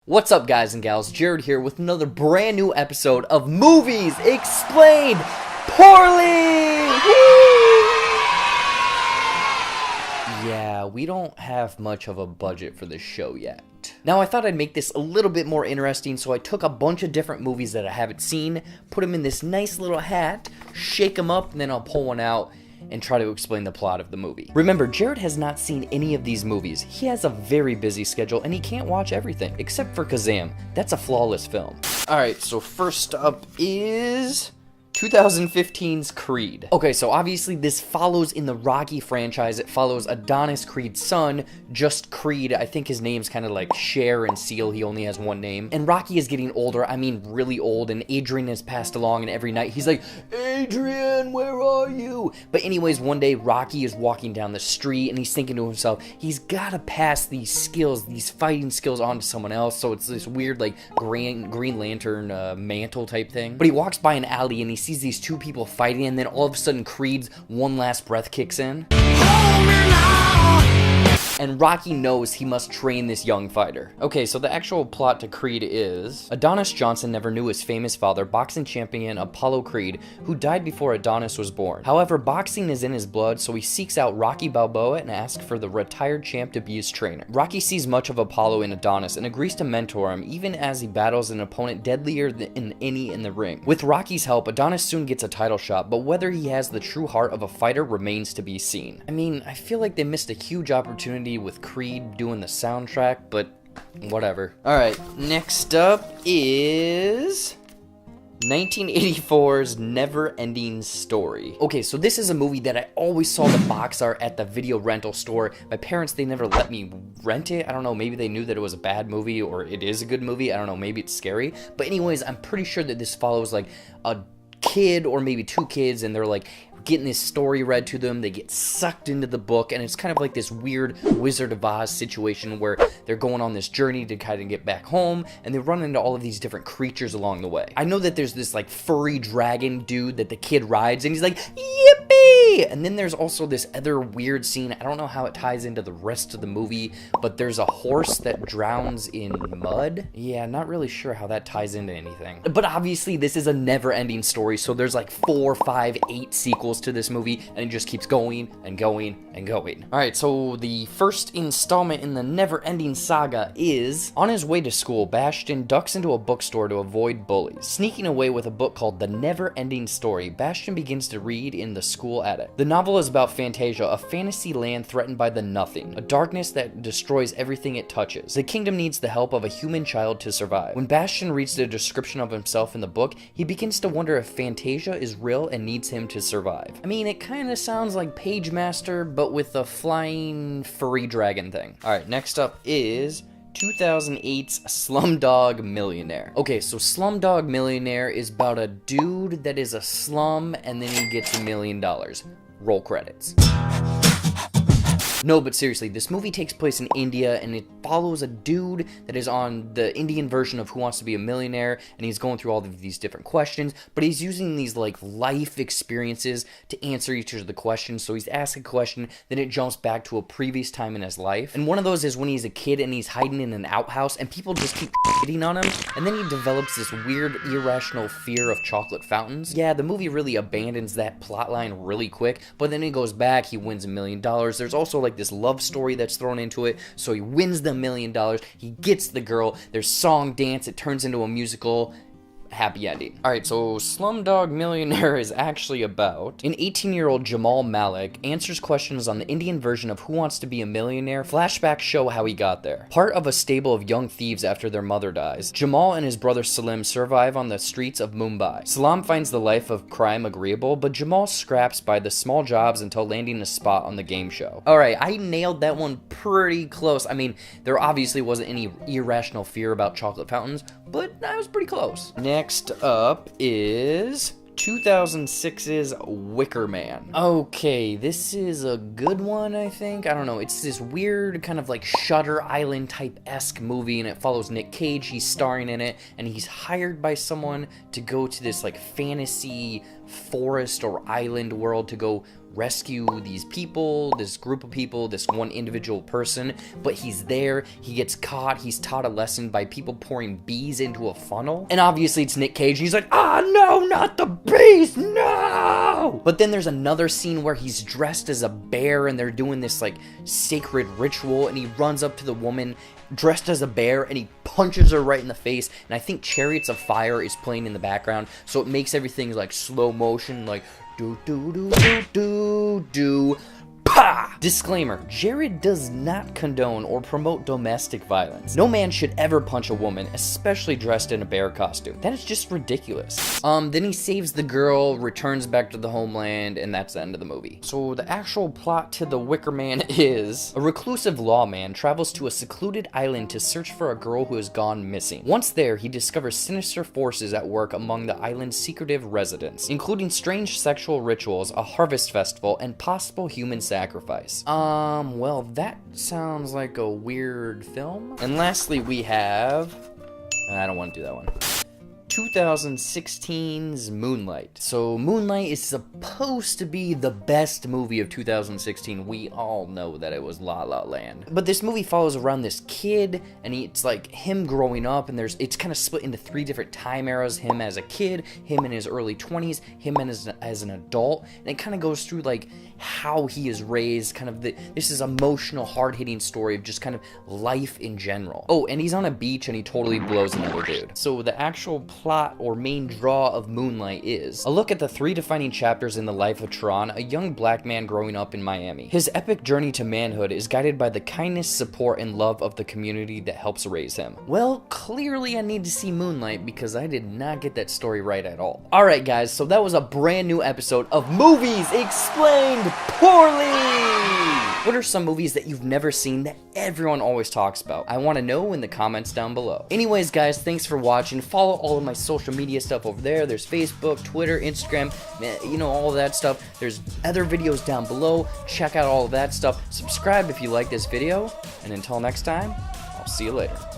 What's up, guys and gals? Jared here with another brand new episode of Movies Explained Poorly! Yeah, we don't have much of a budget for this show yet. Now, I thought I'd make this a little bit more interesting, so I took a bunch of different movies that I haven't seen, put them in this nice little hat, shake them up, and then I'll pull one out and try to explain the plot of the movie. Remember, Jared has not seen any of these movies. He has a very busy schedule and he can't watch everything, except for Kazam. That's a flawless film. Alright, so first up is 2015's Creed. Okay, so obviously this follows in the Rocky franchise. It follows Adonis Creed's son, just Creed. I think his name's kind of like Cher and Seal. He only has one name. And Rocky is getting older. I mean, really old. And Adrian has passed along, and every night he's like, Adrian, where are you? But anyways, one day Rocky is walking down the street and he's thinking to himself, he's gotta pass these skills, these fighting skills on to someone else. So it's this weird like Green Lantern mantle type thing. But he walks by an alley and he sees these two people fighting, and then all of a sudden Creed's one last breath kicks in. And Rocky knows he must train this young fighter. Okay, so the actual plot to Creed is Adonis Johnson never knew his famous father, boxing champion Apollo Creed, who died before Adonis was born. However, boxing is in his blood, so he seeks out Rocky Balboa and asks for the retired champ to be his trainer. Rocky sees much of Apollo in Adonis and agrees to mentor him, even as he battles an opponent deadlier than any in the ring. With Rocky's help, Adonis soon gets a title shot, but whether he has the true heart of a fighter remains to be seen. I mean, I feel like they missed a huge opportunity with Creed doing the soundtrack, but whatever. Alright, next up is 1984's Neverending Story. Okay, so this is a movie that I always saw the box art at the video rental store. My parents, they never let me rent it. I don't know, maybe they knew that it was a bad movie or it is a good movie. I don't know, maybe it's scary. But anyways, I'm pretty sure that this follows like a kid or maybe two kids, and they're like getting this story read to them. They get sucked into the book, and it's kind of like this weird Wizard of Oz situation where they're going on this journey to kind of get back home, and they run into all of these different creatures along the way. I know that there's this like furry dragon dude that the kid rides, and he's like, yippee! And then there's also this other weird scene. I don't know how it ties into the rest of the movie, but there's a horse that drowns in mud. Yeah, not really sure how that ties into anything. But obviously this is a never-ending story, so there's like 4, 5, 8 sequels to this movie, and it just keeps going and going and going. Alright, so the first installment in the never-ending saga is, on his way to school, Bastian ducks into a bookstore to avoid bullies. Sneaking away with a book called The Never-Ending Story, Bastian begins to read in the school attic. The novel is about Fantasia, a fantasy land threatened by the Nothing, a darkness that destroys everything it touches. The kingdom needs the help of a human child to survive. When Bastian reads the description of himself in the book, he begins to wonder if Fantasia is real and needs him to survive. I mean, it kind of sounds like Page Master, but with a flying furry dragon thing. Alright, next up is 2008's Slumdog Millionaire. Okay, so Slumdog Millionaire is about a dude that is a slum and then he gets $1 million. Roll credits. No, but seriously, this movie takes place in India, and it follows a dude that is on the Indian version of Who Wants to Be a Millionaire, and he's going through all of these different questions, but he's using these, like, life experiences to answer each of the questions. So he's asked a question, then it jumps back to a previous time in his life, and one of those is when he's a kid and he's hiding in an outhouse, and people just keep hitting on him, and then he develops this weird, irrational fear of chocolate fountains. Yeah, the movie really abandons that plotline really quick, but then he goes back, he wins $1 million. There's also, like, this love story that's thrown into it, so he wins the $1 million, he gets the girl, there's song, dance, it turns into a musical, happy ending. Alright, so Slumdog Millionaire is actually about an 18-year-old Jamal Malik answers questions on the Indian version of Who Wants to Be a Millionaire. Flashbacks show how he got there. Part of a stable of young thieves after their mother dies, Jamal and his brother Salim survive on the streets of Mumbai. Salam finds the life of crime agreeable, but Jamal scraps by the small jobs until landing a spot on the game show. Alright, I nailed that one pretty close. I mean, there obviously wasn't any irrational fear about chocolate fountains, but I was pretty close. Next up is 2006's Wicker Man. Okay, this is a good one, I think. I don't know. It's this weird kind of like Shutter Island type-esque movie, and it follows Nick Cage. He's starring in it, and he's hired by someone to go to this like fantasy forest or island world to go rescue these people, this group of people, this one individual person, but he's there, he gets caught, he's taught a lesson by people pouring bees into a funnel, and obviously it's Nick Cage, and he's like, ah, no, not the bees, no! But then there's another scene where he's dressed as a bear, and they're doing this, like, sacred ritual, and he runs up to the woman dressed as a bear, and he punches her right in the face, and I think Chariots of Fire is playing in the background, so it makes everything, like, slow motion, like, do do do do do do. Pa! Disclaimer, Jared does not condone or promote domestic violence. No man should ever punch a woman, especially dressed in a bear costume. That is just ridiculous. Then he saves the girl, returns back to the homeland, and that's the end of the movie. So the actual plot to the Wicker Man is, a reclusive lawman travels to a secluded island to search for a girl who has gone missing. Once there, he discovers sinister forces at work among the island's secretive residents, including strange sexual rituals, a harvest festival, and possible human sacrifice. Well, that sounds like a weird film. And lastly, we have... I don't want to do that one. 2016's Moonlight. So Moonlight is supposed to be the best movie of 2016. We all know that it was La La Land. But this movie follows around this kid, and it's like him growing up, and it's kind of split into 3 different time eras. Him as a kid, him in his early 20s, him as an adult, and it kind of goes through like how he is raised, kind of this is emotional, hard-hitting story of just kind of life in general. Oh, and he's on a beach and he totally blows another dude. So the actual plot or main draw of Moonlight is a look at the 3 defining chapters in the life of Tron, a young black man growing up in Miami. His epic journey to manhood is guided by the kindness, support, and love of the community that helps raise him. Well, clearly I need to see Moonlight because I did not get that story right at all. Alright guys, so that was a brand new episode of Movies Explained Poorly! What are some movies that you've never seen that everyone always talks about? I want to know in the comments down below. Anyways guys, thanks for watching. Follow all of my social media stuff over there. There's Facebook, Twitter, Instagram, you know, all of that stuff. There's other videos down below. Check out all of that stuff. Subscribe if you like this video. And until next time, I'll see you later.